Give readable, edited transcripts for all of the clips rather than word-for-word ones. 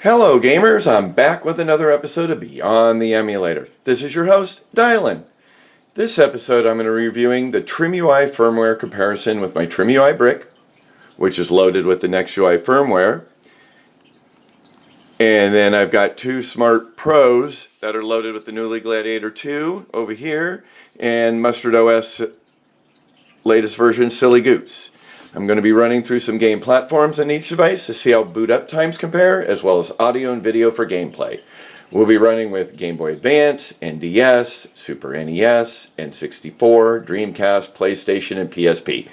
Hello gamers, I'm back with another episode of Beyond the Emulator. This is your host, Dylan. This episode I'm going to be reviewing the Trimui firmware comparison with my Trimui Brick, which is loaded with the Nextui firmware. And then I've got two Smart Pros that are loaded with the Knulli Gladiator 2 over here, and Mustard OS latest version, Silly Goose. I'm going to be running through some game platforms on each device to see how boot up times compare, as well as audio and video for gameplay. We'll be running with Game Boy Advance, NDS, Super NES, N64, Dreamcast, PlayStation, and PSP.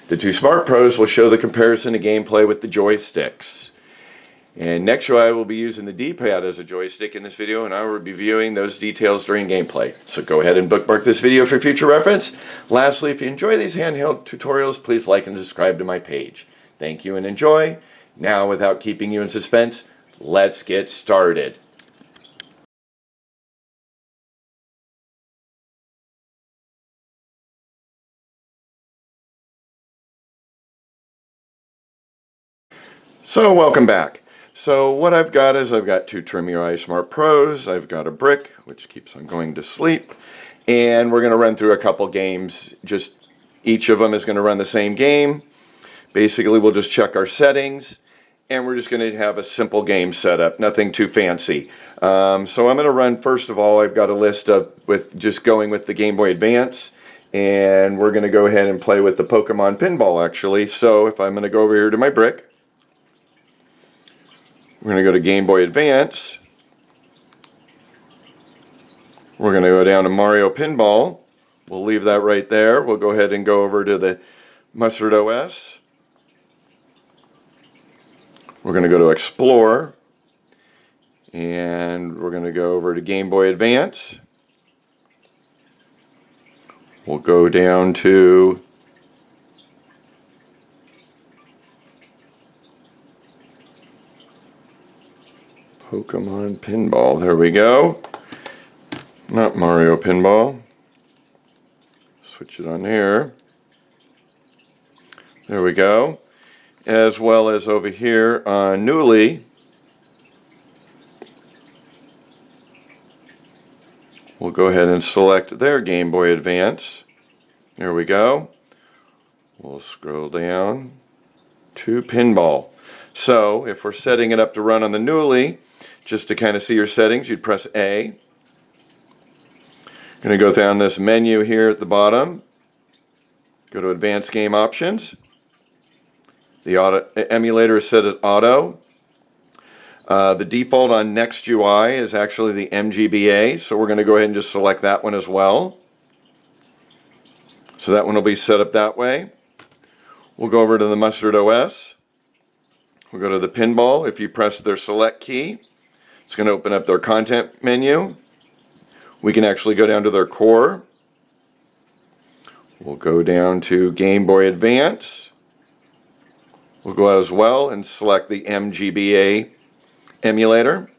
The two Smart Pros will show the comparison of gameplay with the Joysticks. And Nextui will be using the Dpad as a joystick in this video, and I will be viewing those details during gameplay. So go ahead and bookmark this video for future reference. Lastly, if you enjoy these handheld tutorials, please like and subscribe to my page. Thank you and enjoy. Now, without keeping you in suspense, let's get started. So welcome back. So what I've got is I've got two Trimui Smart Pros, I've got a brick, which keeps on going to sleep, and we're going to run through a couple games. Just each of them is going to run the same game. Basically, we'll just check our settings, and we're just going to have a simple game setup, nothing too fancy. So I'm going to run, first of all, I've got a list of with just going with the Game Boy Advance, and we're going to go ahead and play with the Pokemon Pinball, actually. So if I'm going to go over here to my brick, we're going to go to Game Boy Advance. We're going to go down to Mario Pinball. We'll leave that right there. We'll go ahead and go over to the Mustard OS. We're going to go to Explore. And we're going to go over to Game Boy Advance. We'll go down to Pokemon Pinball. There we go. Not Mario Pinball. Switch it on here. There we go. As well as over here on Knulli. We'll go ahead and select their Game Boy Advance. There we go. We'll scroll down to Pinball. So if we're setting it up to run on the Knulli, just to kind of see your settings, you'd press A. Going to go down this menu here at the bottom. Go to Advanced Game Options. The emulator is set at auto. The default on Nextui is actually the MGBA, so we're going to go ahead and just select that one as well. So that one will be set up that way. We'll go over to the Mustard OS. We'll go to the Pinball. If you press their select key, it's going to open up their content menu. We can actually go down to their core. We'll go down to Game Boy Advance. We'll go as well and select the MGBA emulator.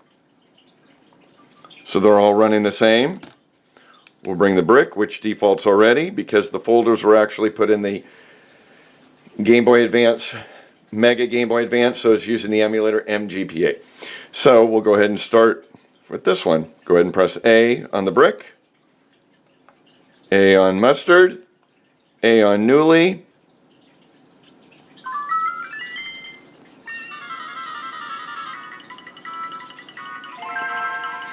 So they're all running the same. We'll bring the brick, which defaults already because the folders were actually put in the Game Boy Advance, Mega Game Boy Advance, so it's using the emulator MGBA. So we'll go ahead and start with this one. Go ahead and press A on the brick, A on Mustard, A on Knulli.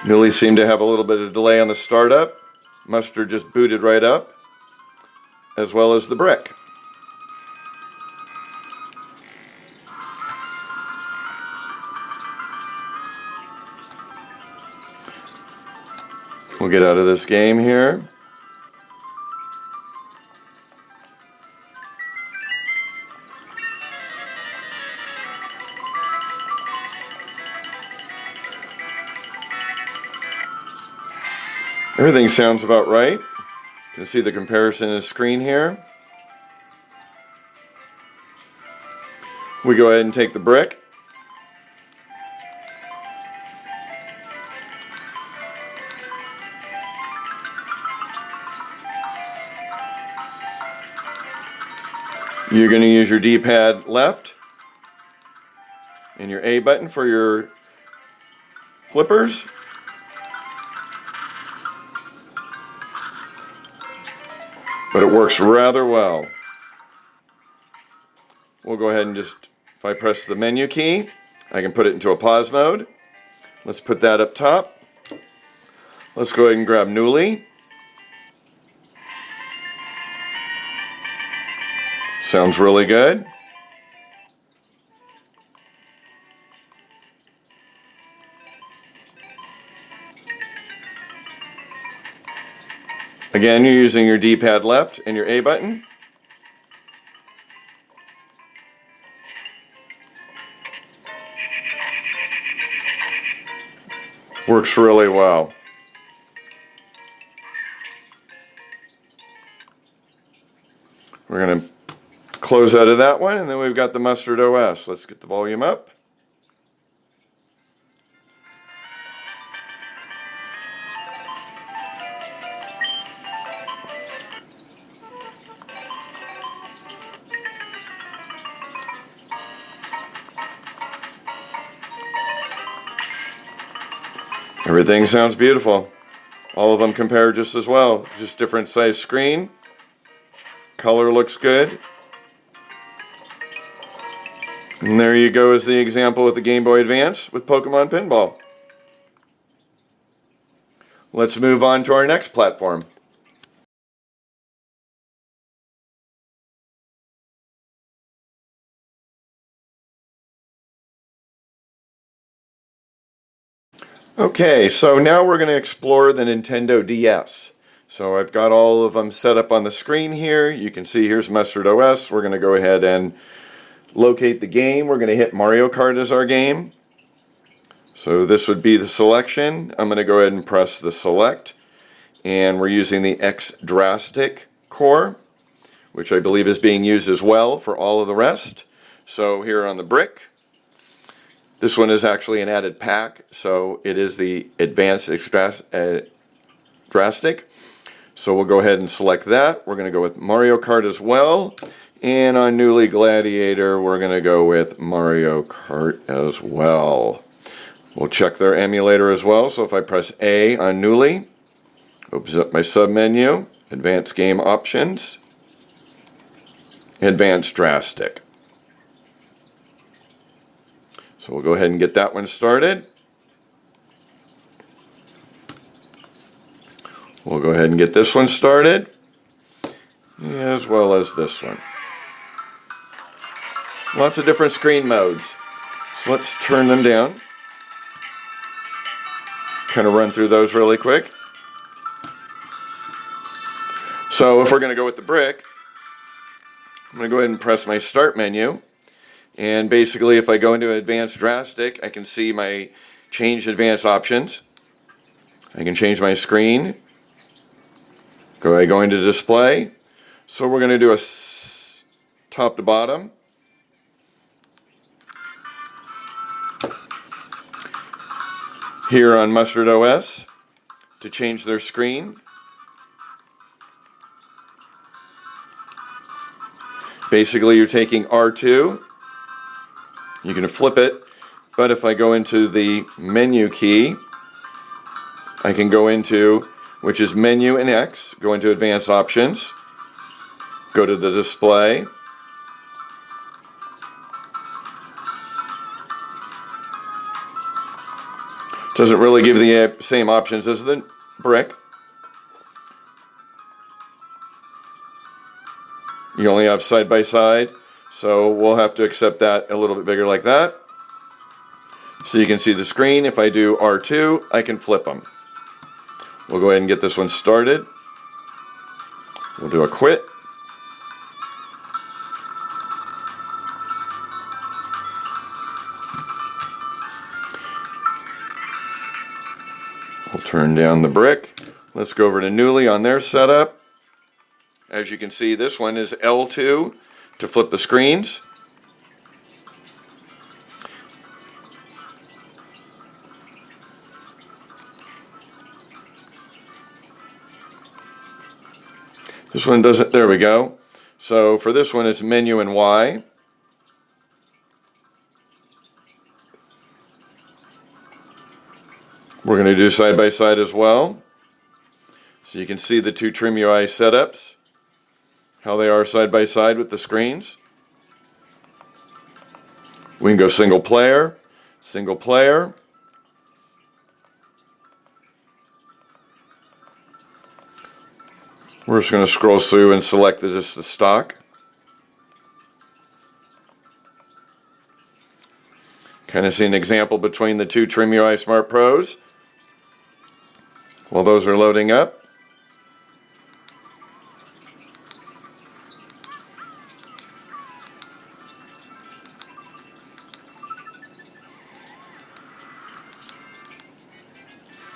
Knulli seemed to have a little bit of delay on the startup. Mustard just booted right up, as well as the brick. We'll get out of this game here. Everything sounds about right. You can see the comparison in the screen here. We go ahead and take the brick. You're going to use your D-pad left and your A button for your flippers. But it works rather well. We'll go ahead and just, if I press the menu key, I can put it into a pause mode. Let's put that up top. Let's go ahead and grab Knulli. Sounds really good. Again, you're using your D-pad left and your A button. Works really well. We're going to close out of that one, and then we've got the Mustard OS. Let's get the volume up. Everything sounds beautiful. All of them compare just as well. Just different size screen. Color looks good. And there you go is the example with the Game Boy Advance with Pokemon Pinball. Let's move on to our next platform. Okay, so now we're going to explore the Nintendo DS. So I've got all of them set up on the screen here. You can see here's Mustard OS. We're going to go ahead and locate the game. We're going to hit Mario Kart as our game. So this would be the selection. I'm going to go ahead and press the select. And we're using the X-Drastic core, which I believe is being used as well for all of the rest. So here on the brick, this one is actually an added pack, so it is the Advanced Drastic. So we'll go ahead and select that. We're going to go with Mario Kart as well. And on Knulli Gladiator, we're going to go with Mario Kart as well. We'll check their emulator as well. So if I press A on Knulli, opens up my submenu, Advanced Game Options, Advanced Drastic. So we'll go ahead and get that one started. We'll go ahead and get this one started, as well as this one. Lots of different screen modes. So let's turn them down. Kind of run through those really quick. So if we're going to go with the brick, I'm going to go ahead and press my start menu. And basically, if I go into Advanced Drastic, I can see my change advanced options. I can change my screen. I go into display. So we're going to do a top to bottom. Here on Mustard OS, to change their screen. Basically, you're taking R2. You can flip it, but if I go into the menu key, I can go into, which is menu and X, go into advanced options, go to the display, doesn't really give the same options as the brick. You only have side by side. So we'll have to accept that a little bit bigger like that. So you can see the screen. If I do R2, I can flip them. We'll go ahead and get this one started. We'll do a quit. We'll turn down the brick. Let's go over to Knulli on their setup. As you can see, this one is L2 to flip the screens. This one doesn't, there we go. So for this one, it's menu and Y. We're going to do side by side as well. So you can see the two Trimui setups, how they are side by side with the screens. We can go single player, single player. We're just going to scroll through and select just the stock. Kind of see an example between the two Trimui Smart Pros while those are loading up.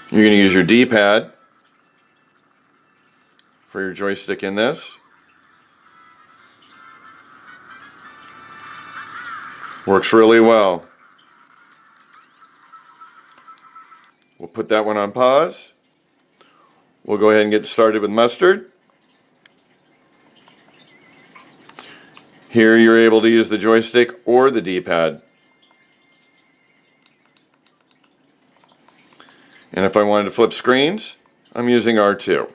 You're going to use your D-pad for your joystick in this. Works really well. We'll put that one on pause. We'll go ahead and get started with Mustard. Here you're able to use the joystick or the D-pad. And if I wanted to flip screens, I'm using R2.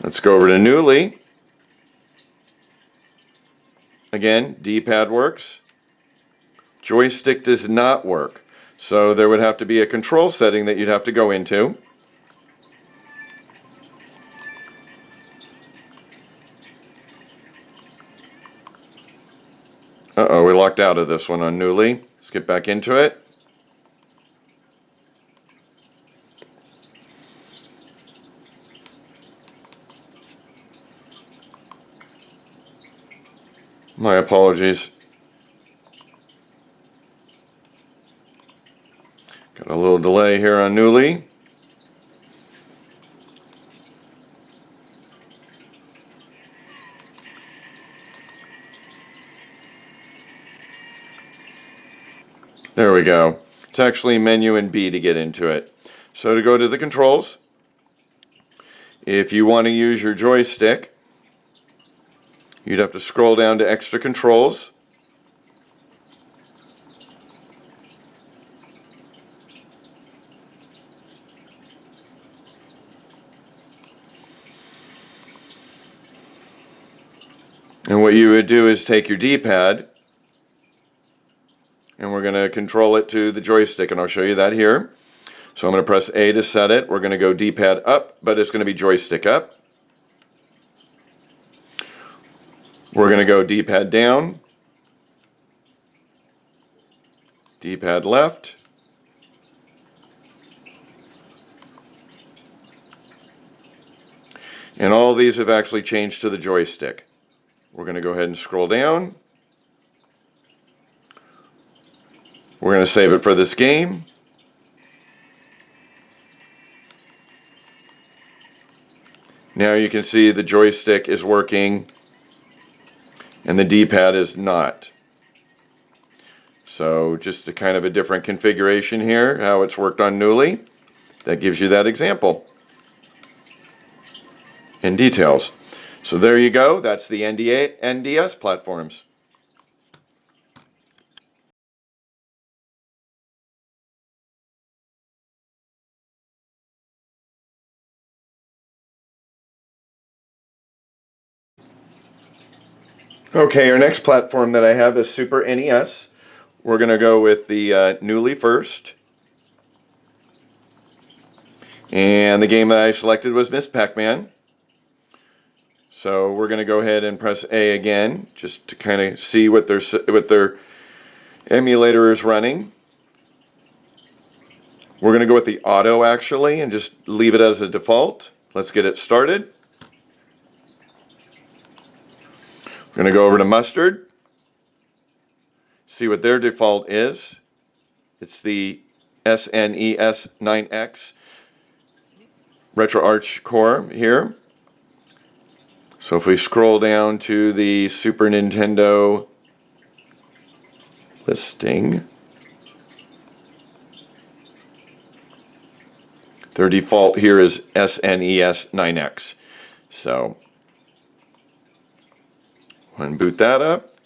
Let's go over to Knulli. Again, D-pad works. Joystick does not work. So there would have to be a control setting that you'd have to go into. Uh-oh, we locked out of this one on Knulli. Let's get back into it. My apologies. Got a little delay here on Knulli. There we go. It's actually menu and B to get into it. So to go to the controls, if you want to use your joystick, you'd have to scroll down to extra controls. And what you would do is take your D-pad, and we're going to control it to the joystick, and I'll show you that here. So I'm going to press A to set it. We're going to go D-pad up, but it's going to be joystick up. We're going to go D-pad down, D-pad left, and all of these have actually changed to the joystick. We're going to go ahead and scroll down. We're going to save it for this game. Now you can see the joystick is working and the D-pad is not. So just a kind of a different configuration here, how it's worked on Knulli. That gives you that example in details. So there you go. That's the NDS platforms. Okay, our next platform that I have is Super NES. We're going to go with the Knulli first. And the game that I selected was Miss Pac-Man. So we're going to go ahead and press A again, just to kind of see what their emulator is running. We're going to go with the auto actually, and just leave it as a default. Let's get it started. We're going to go over to Mustard, see what their default is. It's the SNES 9X RetroArch core here. So if we scroll down to the Super Nintendo listing, their default here is SNES 9X. So unboot that up.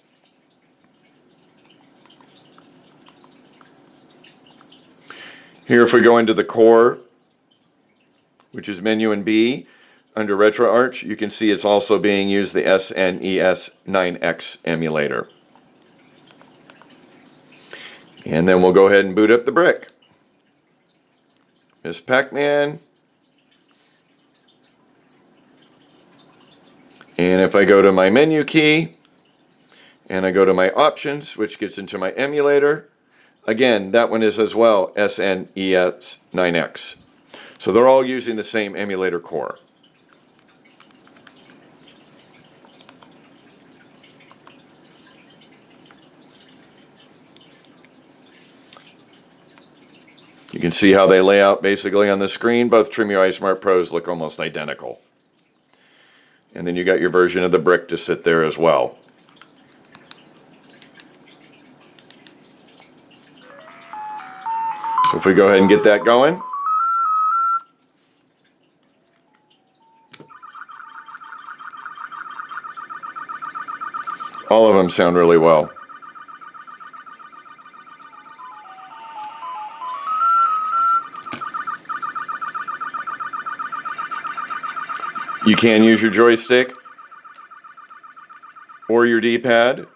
Here, if we go into the core, which is menu and B, under RetroArch, you can see it's also being used the SNES 9X emulator. And then we'll go ahead and boot up the brick. Miss Pac-Man. And if I go to my menu key, and I go to my options, which gets into my emulator, again, that one is as well SNES 9X. So they're all using the same emulator core. You can see how they lay out basically on the screen. Both Trimui Smart Pros look almost identical. And then you got your version of the brick to sit there as well. So if we go ahead and get that going. All of them sound really well. You can use your joystick or your D-pad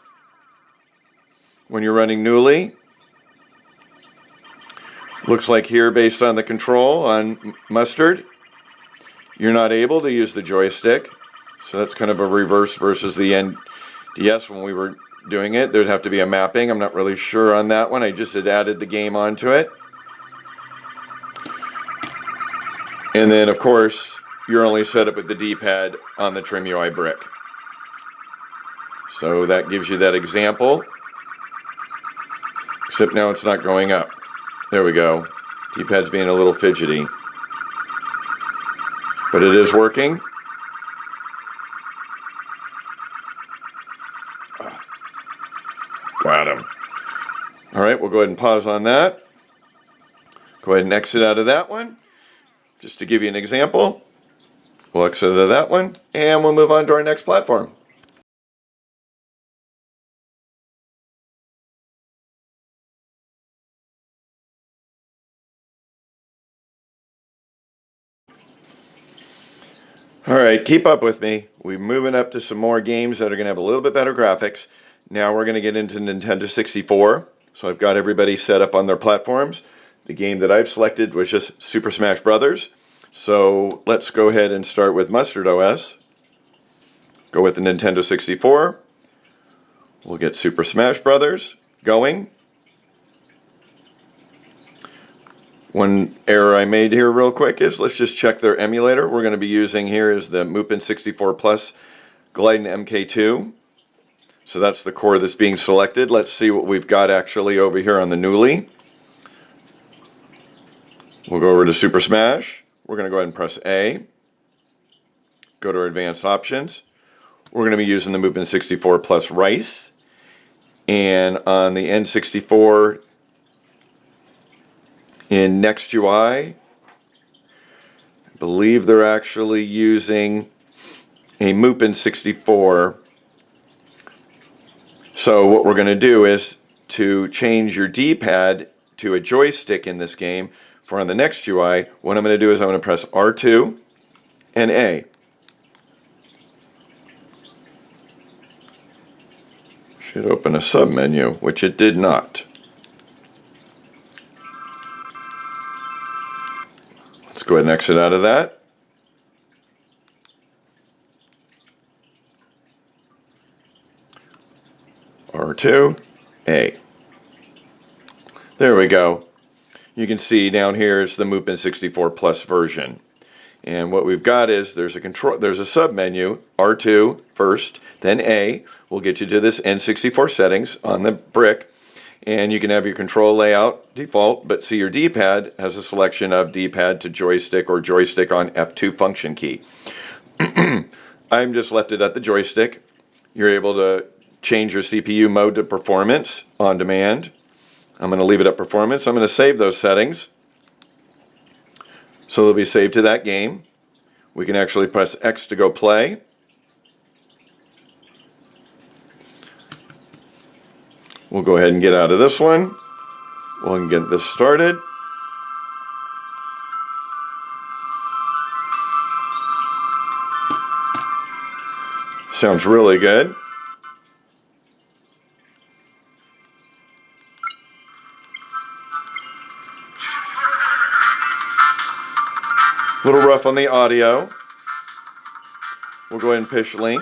when you're running Knulli. Looks like here, based on the control on Mustard, you're not able to use the joystick. So that's kind of a reverse versus the NDS when we were doing it. There'd have to be a mapping. I'm not really sure on that one. I just had added the game onto it. And then, of course, you're only set up with the D-pad on the Trimui Brick. So that gives you that example. Except now it's not going up. There we go. D-pad's being a little fidgety. But it is working. Got him. All right, we'll go ahead and pause on that. Go ahead and exit out of that one. Just to give you an example. We'll exit out of that one, and we'll move on to our next platform. All right, keep up with me. We're moving up to some more games that are going to have a little bit better graphics. Now we're going to get into Nintendo 64. So I've got everybody set up on their platforms. The game that I've selected was just Super Smash Bros. So let's go ahead and start with Mustard OS. Go with the Nintendo 64. We'll get Super Smash Bros. Going. One error I made here real quick is let's just check their emulator. We're going to be using here is the MuPin 64 Plus Gladiator MK2. So that's the core that's being selected. Let's see what we've got actually over here on the Knulli. We'll go over to Super Smash. We're going to go ahead and press A. Go to our advanced options. We're going to be using the MuPin 64 Plus Rice. And on the N64 in Nextui, I believe they're actually using a MuPin 64. So what we're going to do is to change your D-pad to a joystick in this game for on the Nextui, what I'm going to do is I'm going to press R2 and A. Should open a submenu, which it did not. Let's go ahead and exit out of that. R2, A. There we go. You can see down here is the MuPin 64 Plus version. And what we've got is there's a submenu, R2 first, then A will get you to this N64 settings on the brick. And you can have your control layout default, but see your D-pad has a selection of D-pad to joystick or joystick on F2 function key. I'm just left it at the joystick. You're able to change your CPU mode to performance on demand. I'm going to leave it at performance. I'm going to save those settings. So they'll be saved to that game. We can actually press X to go play. We'll go ahead and get out of this one. We'll get this started. Sounds really good. A little rough on the audio. We'll go ahead and push link.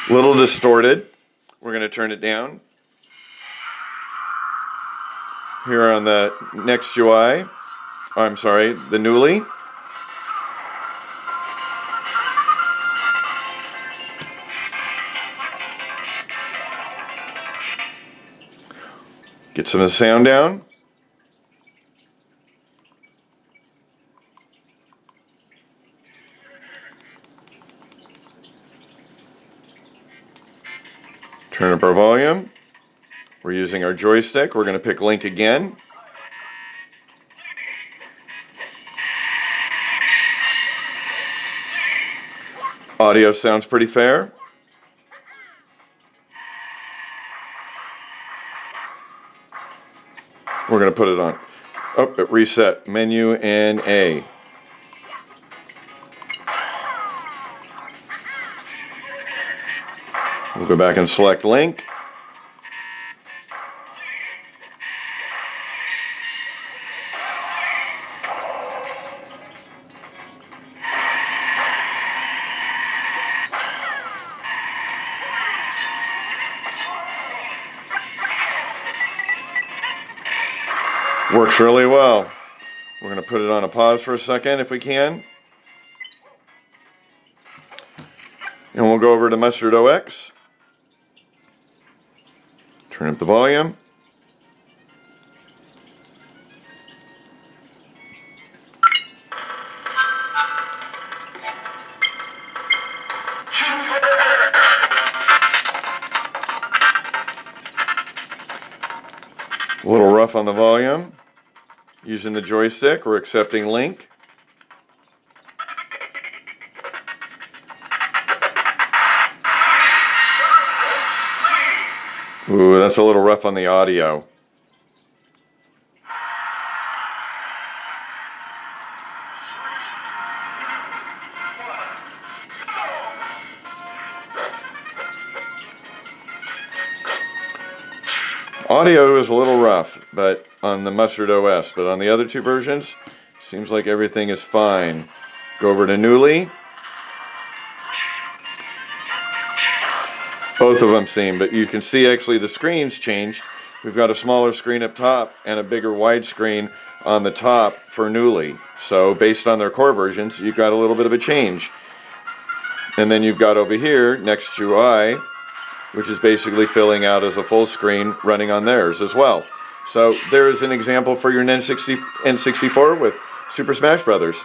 A little distorted. We're going to turn it down. Here on the Nextui, I'm sorry, the Knulli. Get some of the sound down. Turn up our volume. We're using our joystick. We're going to pick link again. Audio sounds pretty fair. We're going to put it on. Oh, it reset. Menu and A. We'll go back and select link. Works really well. We're going to put it on a pause for a second if we can. And we'll go over to MuOS. Turn up the volume. A little rough on the volume. Using the joystick, we're accepting link. Ooh, that's a little rough on the audio. Audio is a little rough, but on the MuOS, but on the other two versions, seems like everything is fine. Go over to Knulli. Both of them seem, but you can see actually the screen's changed. We've got a smaller screen up top and a bigger widescreen on the top for Knulli. So based on their core versions, you've got a little bit of a change. And then you've got over here, Nextui, which is basically filling out as a full screen running on theirs as well. So there is an example for your N64 with Super Smash Brothers.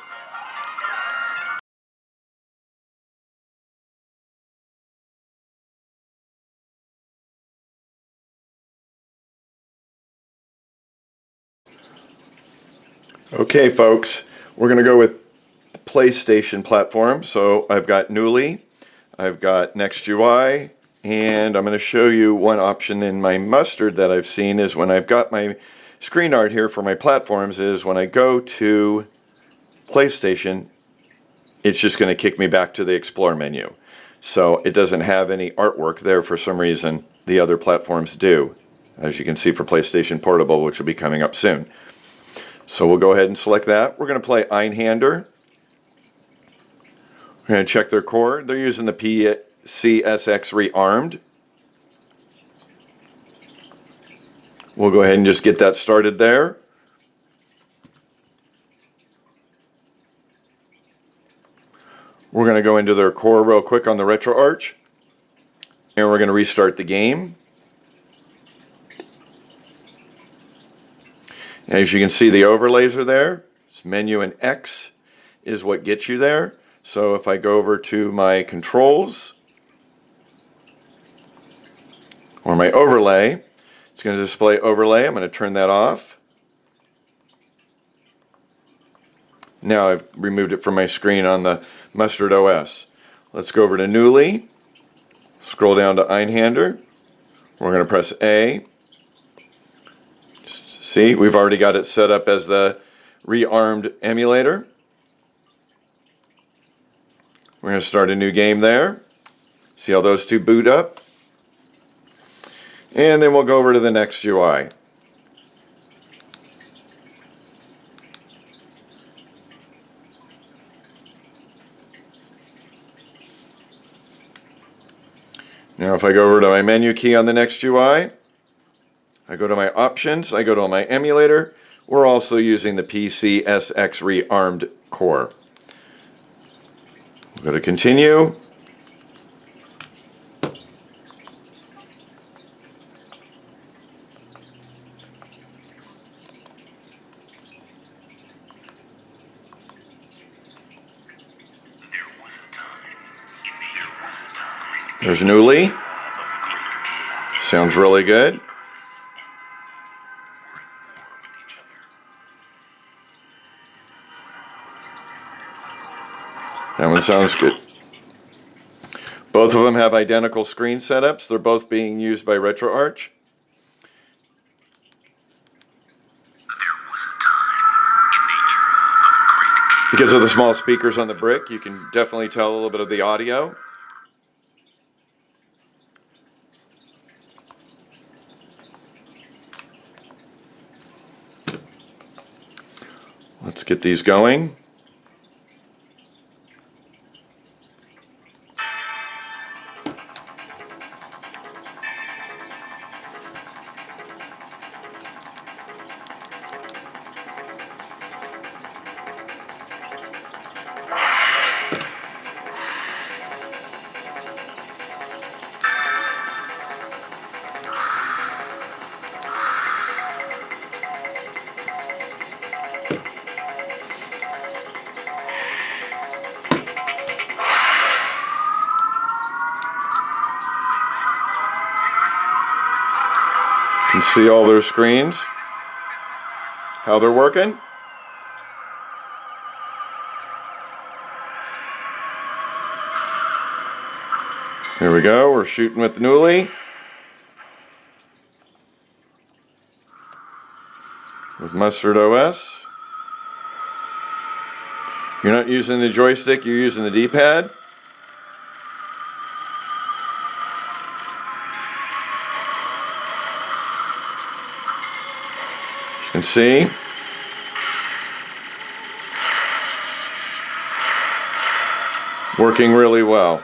Okay, folks, we're going to go with the PlayStation platform. So I've got Knulli, I've got Nextui, and I'm going to show you one option in my Mustard that I've seen is when I've got my screen art here for my platforms is when I go to PlayStation, it's just going to kick me back to the Explore menu. So it doesn't have any artwork there for some reason. The other platforms do, as you can see for PlayStation Portable, which will be coming up soon. So we'll go ahead and select that. We're going to play Einhander. We're going to check their core. They're using the PCSX rearmed. We'll go ahead and just get that started there. We're going to go into their core real quick on the RetroArch. And we're going to restart the game. As you can see, the overlays are there. This menu and X is what gets you there. So if I go over to my controls or my overlay, it's going to display overlay. I'm going to turn that off. Now I've removed it from my screen on the MuOS. Let's go over to Knulli. Scroll down to Einhander. We're going to press A. See, we've already got it set up as the rearmed emulator. We're going to start a new game there. See how those two boot up. And then we'll go over to the Nextui. Now if I go over to my menu key on the Nextui, I go to my options, I go to my emulator. We're also using the PCSX rearmed core. We'll go to continue. There's Knulli. Sounds really good. That one sounds good. Both of them have identical screen setups. They're both being used by RetroArch. Because of the small speakers on the brick, you can definitely tell a little bit of the audio. Let's get these going. You can see all their screens, how they're working. Here we go, we're shooting with the Knulli. With Mustard OS. You're not using the joystick, you're using the Dpad. As you can see. Working really well.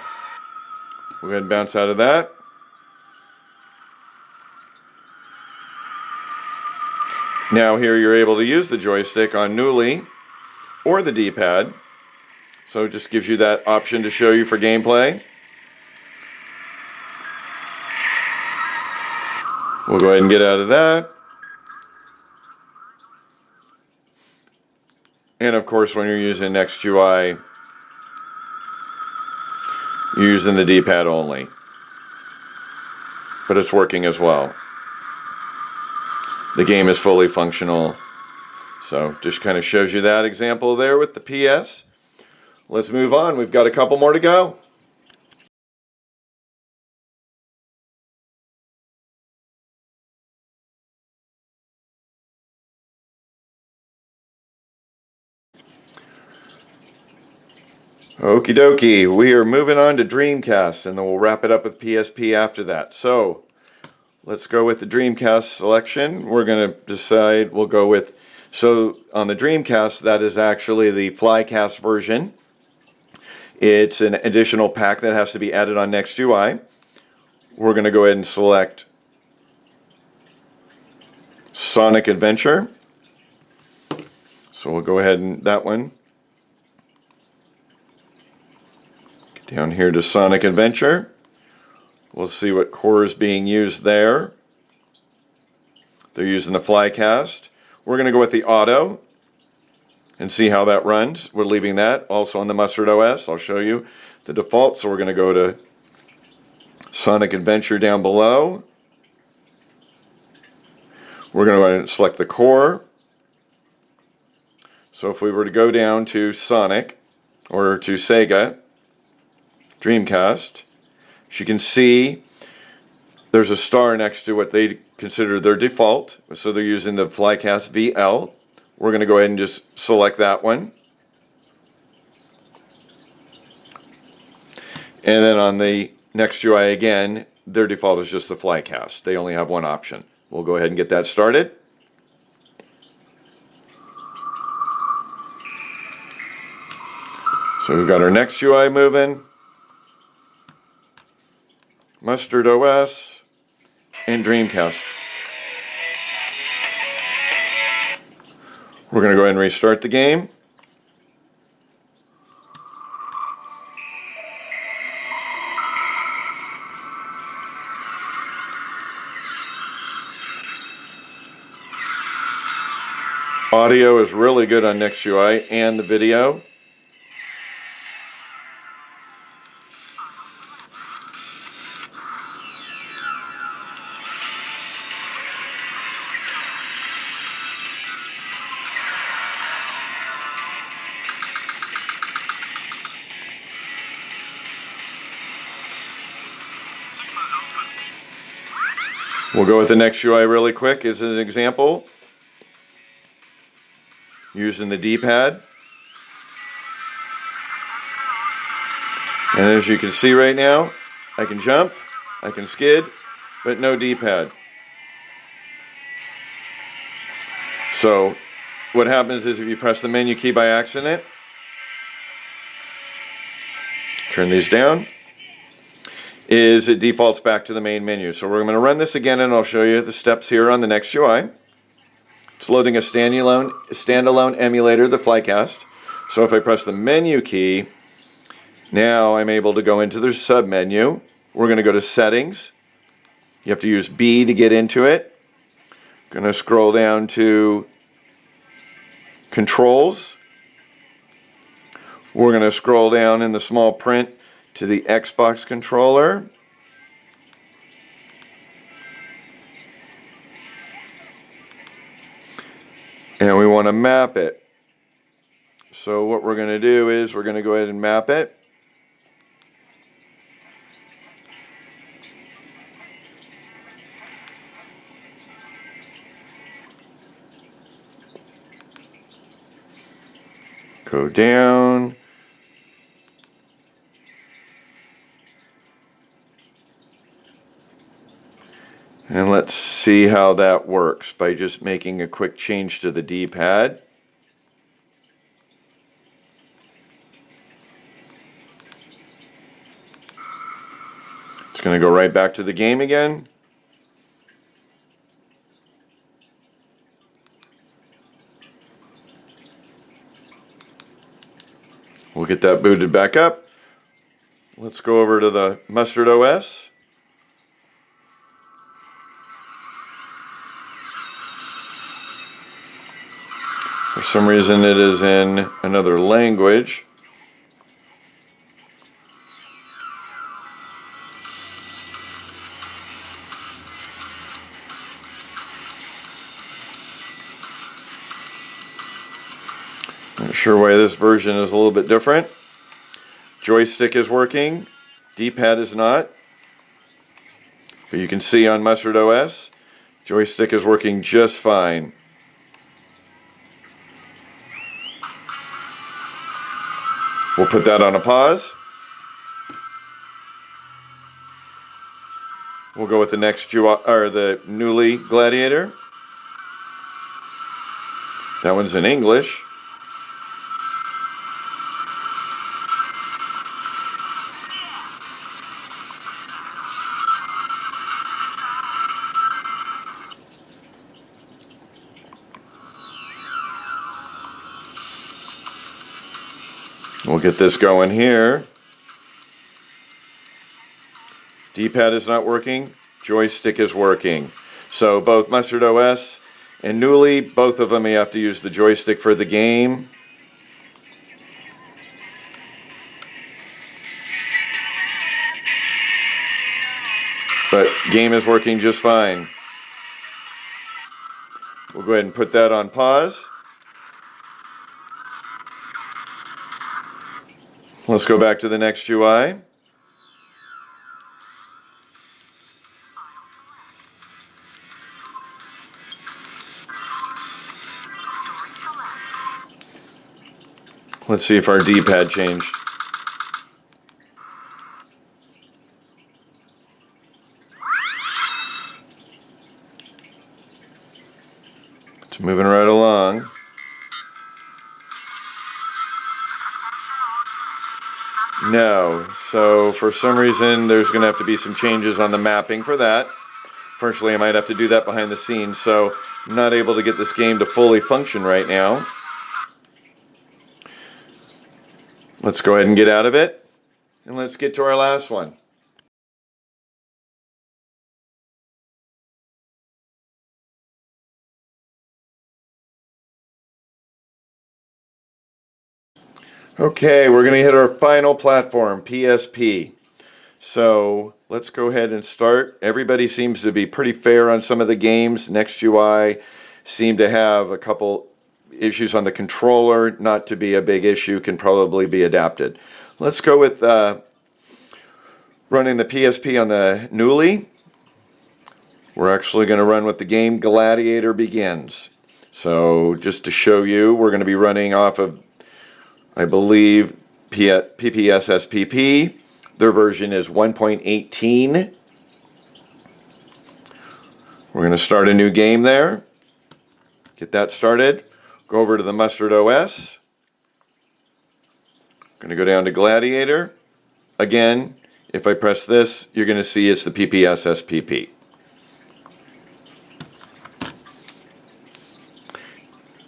We'll go ahead and bounce out of that. Now here you're able to use the joystick on Knulli or the Dpad. So it just gives you that option to show you for gameplay. We'll go ahead and get out of that. And of course when you're using Nextui, you're using the Dpad only. But it's working as well. The game is fully functional. So just kind of shows you that example there with the PS. Let's move on. We've got a couple more to go. Okie dokie, we are moving on to Dreamcast and then we'll wrap it up with PSP after that. So let's go with the Dreamcast selection. We're going to decide, we'll go with, so on the Dreamcast, that is actually the Flycast version. It's an additional pack that has to be added on Nextui. We're going to go ahead and select Sonic Adventure. So we'll go ahead and that one. Down here to Sonic Adventure. We'll see what core is being used there. They're using the Flycast. We're going to go with the Auto and see how that runs. We're leaving that also on the Mustard OS. I'll show you the default. So we're going to go to Sonic Adventure down below. We're going to go ahead and select the core. So if we were to go down to Sonic or to Sega Dreamcast, as you can see there's a star next to what they consider their default. So they're using the Flycast VL. We're going to go ahead and just select that one. And then on the Nextui again, their default is just the flycast. They only have one option. We'll go ahead and get that started. So we've got our Nextui moving, Mustard OS, and Dreamcast. We're going to go ahead and restart the game. Audio is really good on Nextui and the video. We'll go with the Nextui really quick as an example. Using the Dpad. And as you can see right now, I can jump, I can skid, but no Dpad. So what happens is if you press the menu key by accident, turn these down, is it defaults back to the main menu. So we're going to run this again and I'll show you the steps here on the Nextui. It's loading a standalone emulator, the Flycast. So if I press the menu key, now I'm able to go into the sub-menu. We're going to go to Settings. You have to use B to get into it. Going to scroll down to Controls. We're going to scroll down in the small print to the Xbox controller. And we want to map it. So what we're going to do is we're going to go ahead and map it. Go down. And let's see how that works by just making a quick change to the D-pad. It's going to go right back to the game again. We'll get that booted back up. Let's go over to the Mustard OS. For some reason it is in another language. Not sure why this version is a little bit different. Joystick is working, D-pad is not. But you can see on Mustard OS, Joystick is working just fine. We'll put that on a pause. We'll go with the the Knulli Gladiator. That one's in English. We'll get this going here. D-pad is not working. Joystick is working. So both Mustard OS and Knulli, both of them you have to use the joystick for the game. But game is working just fine. We'll go ahead and put that on pause. Let's go back to the Nextui. Let's see if our D-pad changed. Moving right along. No, so for some reason there's going to have to be some changes on the mapping for that. Fortunately, I might have to do that behind the scenes, so I'm not able to get this game to fully function right now. Let's go ahead and get out of it, and let's get to our last one. Okay, we're going to hit our final platform, PSP. So let's go ahead and start. Everybody seems to be pretty fair on some of the games. Nextui seemed to have a couple issues on the controller. Not to be a big issue, can probably be adapted. Let's go with running the PSP on the Knulli. We're actually going to run with the game Gladiator Begins. So just to show you, we're going to be running off of, I believe, PPSSPP. Their version is 1.18. We're going to start a new game there. Get that started. Go over to the Mustard OS. Going to go down to Gladiator. Again, if I press this, you're going to see it's the PPSSPP.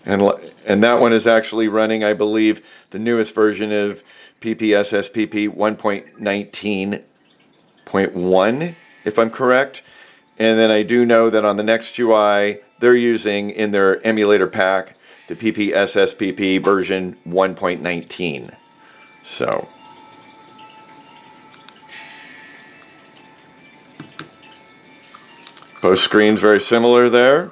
And that one is actually running, I believe, the newest version of PPSSPP 1.19.1, if I'm correct. And then I do know that on the Nextui, they're using in their emulator pack the PPSSPP version 1.19. So both screens very similar there.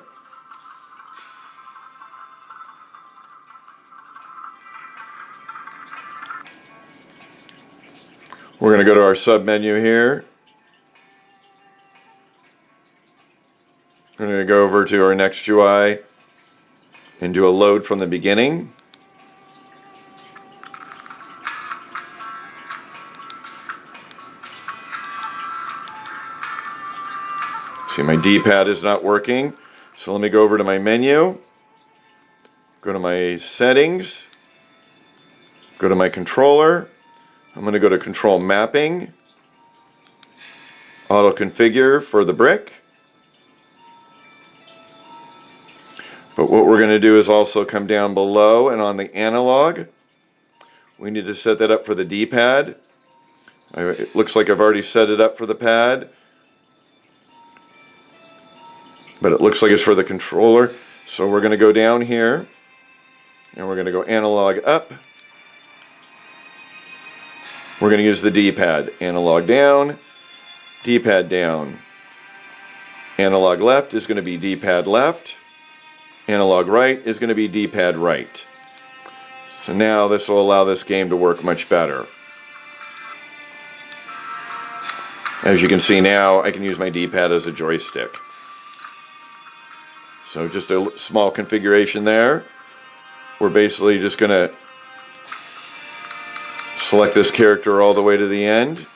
We're going to go to our sub menu here. We're going to go over to our Nextui and do a load from the beginning. See, my D-pad is not working. So let me go over to my menu, go to my settings, go to my controller. I'm going to go to control mapping, auto configure for the brick. But what we're going to do is also come down below and on the analog, we need to set that up for the D-pad. It looks like I've already set it up for the pad, but it looks like it's for the controller. So we're going to go down here and we're going to go analog up. We're going to use the D-pad. Analog down, D-pad down. Analog left is going to be D-pad left. Analog right is going to be D-pad right. So now this will allow this game to work much better. As you can see now, I can use my D-pad as a joystick. So just a small configuration there. We're basically just going to select this character all the way to the end.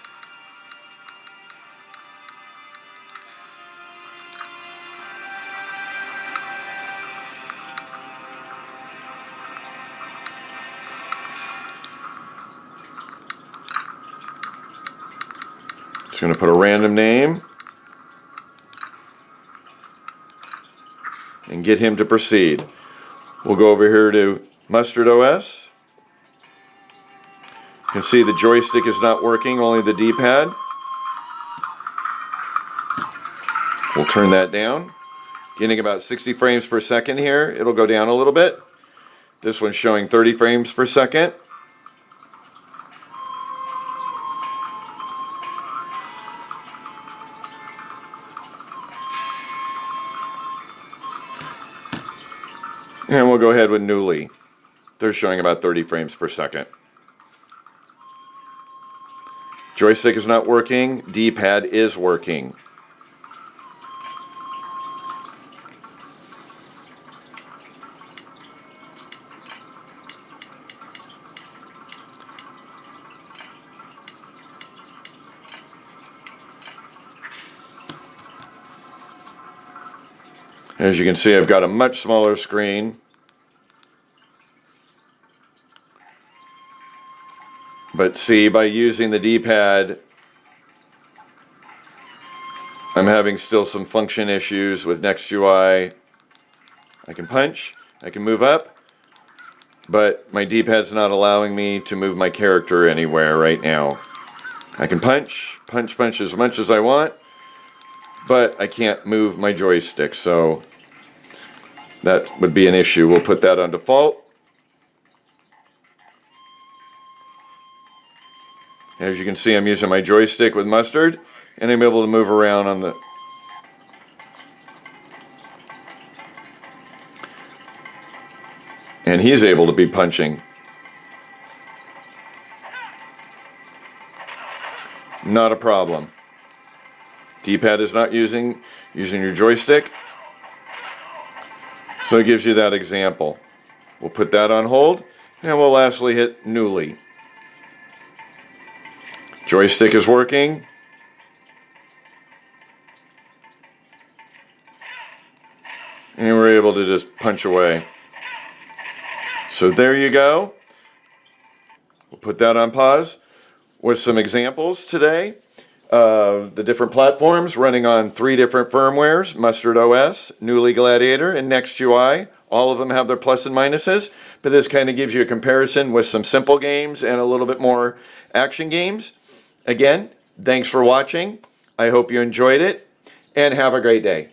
Just going to put a random name and get him to proceed. We'll go over here to Mustard OS. You can see the joystick is not working, only the D-pad. We'll turn that down. Getting about 60 frames per second here. It'll go down a little bit. This one's showing 30 frames per second. And we'll go ahead with Knulli. They're showing about 30 frames per second. Joystick is not working. D-pad is working. As you can see, I've got a much smaller screen. But see, by using the D-pad, I'm having still some function issues with Nextui. I can punch, I can move up, but my D-pad's not allowing me to move my character anywhere right now. I can punch as much as I want, but I can't move my joystick, so that would be an issue. We'll put that on default. As you can see, I'm using my joystick with mustard, and I'm able to move around on the... And he's able to be punching. Not a problem. D-pad is not using your joystick. So it gives you that example. We'll put that on hold, and we'll lastly hit Knulli. Joystick is working. And we're able to just punch away. So there you go. We'll put that on pause with some examples today of the different platforms running on 3 different firmwares, MuOS, Knulli Gladiator, and Nextui. All of them have their plus and minuses, but this kind of gives you a comparison with some simple games and a little bit more action games. Again, thanks for watching. I hope you enjoyed it, and have a great day.